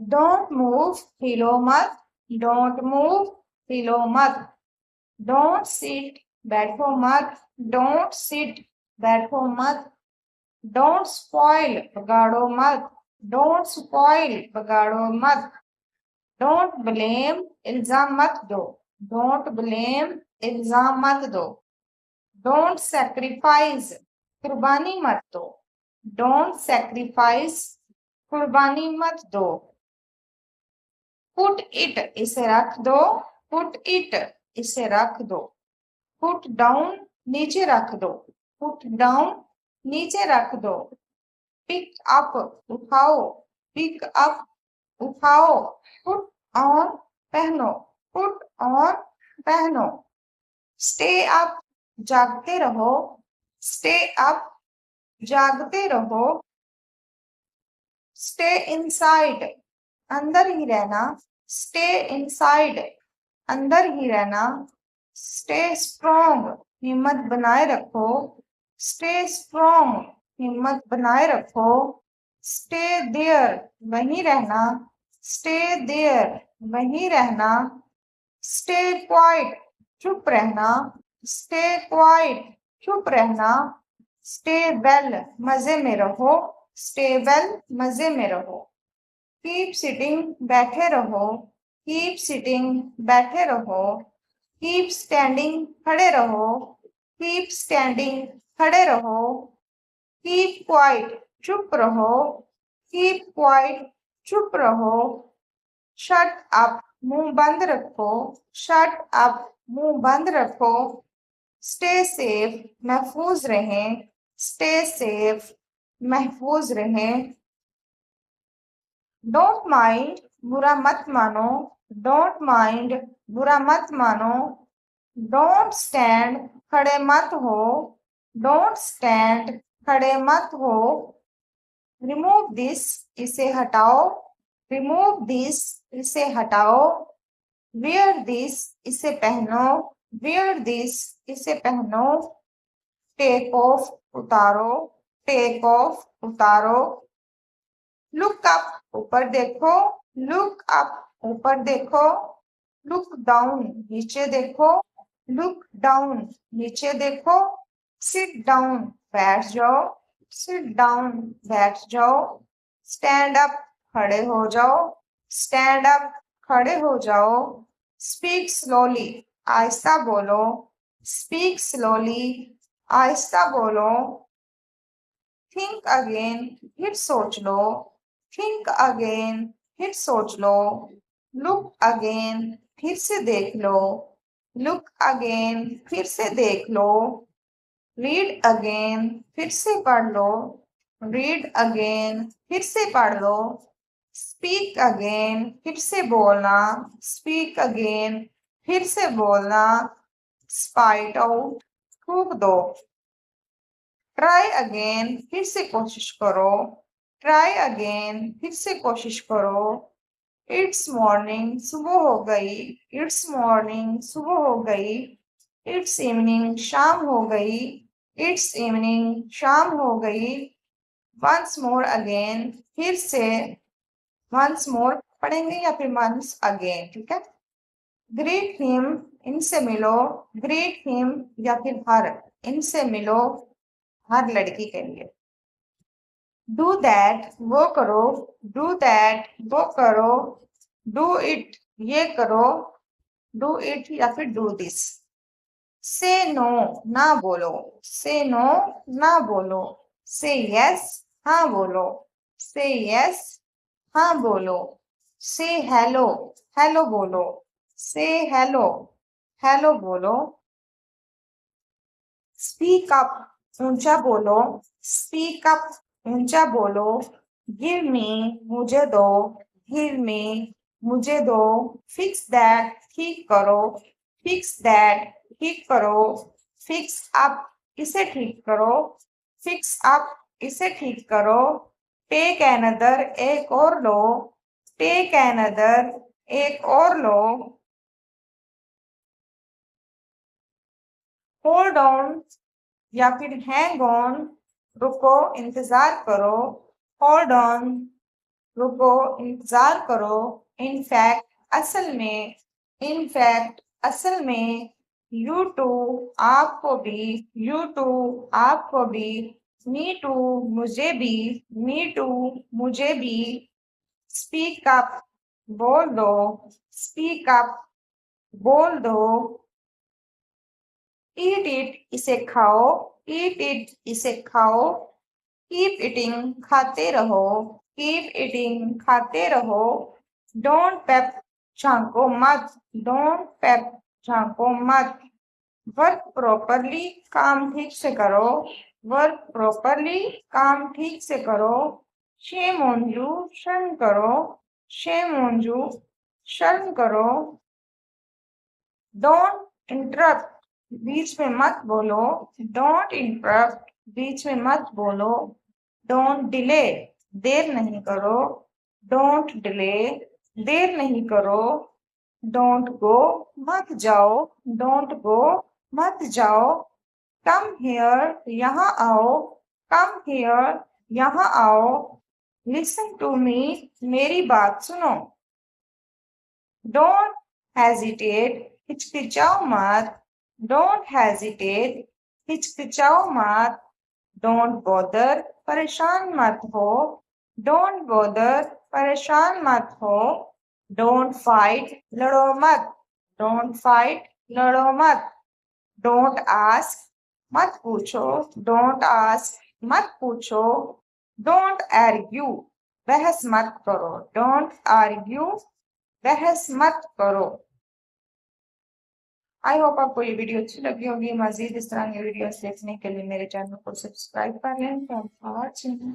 Don't move, हिलो मत, don't move, हिलो मत। डोंट सिट, बैठो मत, डोंट सिट, बैठो मत। डोंट स्पॉइल, बगाड़ो मत, डोंट स्पॉइल, बगाड़ो मत। डोंट ब्लेम, इल्जाम मत दो, डोंट ब्लेम, इल्जाम मत दो। डोंट सैक्रिफाइस, कुर्बानी मत दो, डोंट सैक्रिफाइस, कुर्बानी मत दो। पुट इट, इसे रख दो, पुट इट, इसे रख दो। पुट डाउन, नीचे रख दो, पुट डाउन, नीचे रख दो। पिक अप, उठाओ, पिक अप, उठाओ। पुट ऑन, पहनो, पुट ऑन, पहनो। स्टे अप, जागते रहो, स्टे अप, जागते रहो। स्टे इनसाइड, अंदर ही रहना, स्टे इनसाइड, अंदर ही रहना। स्टे स्ट्रॉन्ग, हिम्मत बनाए रखो, स्टे स्ट्रॉन्ग, हिम्मत बनाए रखो। स्टे देयर, वहीं रहना, स्टे देयर, वहीं रहना। स्टे क्वाइट, चुप रहना, स्टे क्वाइट, चुप रहना। स्टे वेल, मजे में रहो, स्टे वेल, मजे में रहो। कीप सिटिंग, बैठे रहो, कीप सिटिंग, बैठे रहो। कीप स्टैंडिंग, खड़े रहो, कीप स्टैंडिंग, खड़े रहो। कीप क्वाइट, चुप रहो, कीप क्वाइट, चुप रहो। शट अप, मुंह बंद रखो, शट अप, मुंह बंद रखो। स्टे सेफ, महफूज रहें, स्टे सेफ, महफूज रहें। डोंट माइंड, बुरा मत मानो, डोंट माइंड, बुरा मत मानो। डोंट स्टैंड, खड़े मत हो, डोंट स्टैंड, खड़े मत हो। रिमूव दिस, इसे हटाओ, रिमूव दिस, इसे हटाओ। वियर दिस, इसे पहनो, वियर दिस, इसे पहनो। टेक ऑफ, उतारो, टेक ऑफ, उतारो। लुक अप, ऊपर देखो, लुक अप, ऊपर देखो। लुक डाउन, नीचे देखो, लुक डाउन, नीचे देखो। सिट डाउन, बैठ जाओ, सिट डाउन, बैठ जाओ। स्टैंड अप, खड़े हो जाओ, स्टैंड अप, खड़े हो जाओ। स्पीक स्लोली, आहिस्ता बोलो, स्पीक स्लोली, आहिस्ता बोलो। थिंक अगेन, फिर सोच लो, थिंक अगेन, फिर सोच लो। लुक अगेन, फिर से देख लो, लुक अगेन, फिर से देख लो। रीड अगेन, फिर से पढ़ लो, रीड अगेन, फिर से पढ़ लो। स्पीक अगेन, फिर से बोलना, स्पीक अगेन, फिर से बोलना। स्पाइट आउट, थूक दो। ट्राई अगेन, फिर से कोशिश करो, ट्राई अगेन, फिर से कोशिश करो। इट्स मॉर्निंग, सुबह हो गई, इट्स मॉर्निंग, सुबह हो गई। इट्स इवनिंग, शाम हो गई, इट्स इवनिंग, शाम हो गई। वंस मोर अगेन, फिर से, वंस मोर पढ़ेंगे या फिर वंस अगेन, ठीक है। ग्रीट हिम, इनसे मिलो, ग्रीट हिम या फिर हर, इनसे मिलो, हर लड़की के लिए। डू दैट, वो करो, डू दैट, वो करो। डू इट, ये करो, डू इट या फिर डू दिस। से नो, ना बोलो, से नो, ना बोलो। से यस, हाँ बोलो, से यस, हाँ बोलो। से हेलो, हेलो बोलो, से हेलो, हेलो बोलो। स्पीक अप, ऊंचा बोलो, स्पीक अप, ऊंचा बोलो। गिव मी, मुझे दो, गिव मी, मुझे दो। फिक्स दैट, ठीक करो, फिक्स दैट, ठीक करो। फिक्स अप, इसे ठीक करो, फिक्स अप, इसे ठीक करो। टेक एनदर, एक और लो, टेक एनदर, एक और लो। होल्ड ऑन या फिर हैंग ऑन, रुको, इंतजार करो। होल्ड ऑन, रुको, इंतजार करो। इनफैक्ट, असल में। इनफैक्ट, असल में। यू टू, आपको भी। यू टू, आपको भी। मी टू, मुझे भी। मी टू, मुझे भी। स्पीक अप, बोल दो। स्पीक अप, बोल दो। ईट इट, इसे खाओ। ईट इट, इसे खाओ। कीप ईटिंग, खाते रहो। कीप ईटिंग, खाते रहो। डोंट पेप, झांको मत। डोंट पेप, झांको मत। वर्क प्रॉपरली, काम ठीक से करो। वर्क प्रॉपरली, काम ठीक से करो। शेम ऑन यू, शर्म करो। शेम ऑन यू, शर्म करो। डोंट इंटरप्ट, बीच में मत बोलो। डोंट इंटरप्ट, बीच में मत बोलो। डोंट डिले, देर नहीं करो। डोंट डिले, देर नहीं करो। डोंट गो, मत जाओ। डोंट गो, मत जाओ। कम हियर, यहाँ आओ। कम हियर, यहाँ आओ। लिसन टू मी, मेरी बात सुनो। डोंट हेजिटेट, हिचकिचाओ मत। डोंट हेजिटेट, हिचकिचाओ मत। डोंट बॉदर, परेशान मत हो। डोंट बॉदर, परेशान मत हो। डोंट फाइट, लड़ो मत। डोंट फाइट, लड़ो मत। डोंट आस्क, मत पूछो। डोंट आस्क, मत पूछो। डोंट आर्ग्यू, बहस मत करो। डोंट आर्ग्यू, बहस मत करो। आई होप आपको ये वीडियो अच्छी लगी होगी। मजीद इस तरह की वीडियोस देखने के लिए मेरे चैनल को सब्सक्राइब कर लें। Thanks for watching.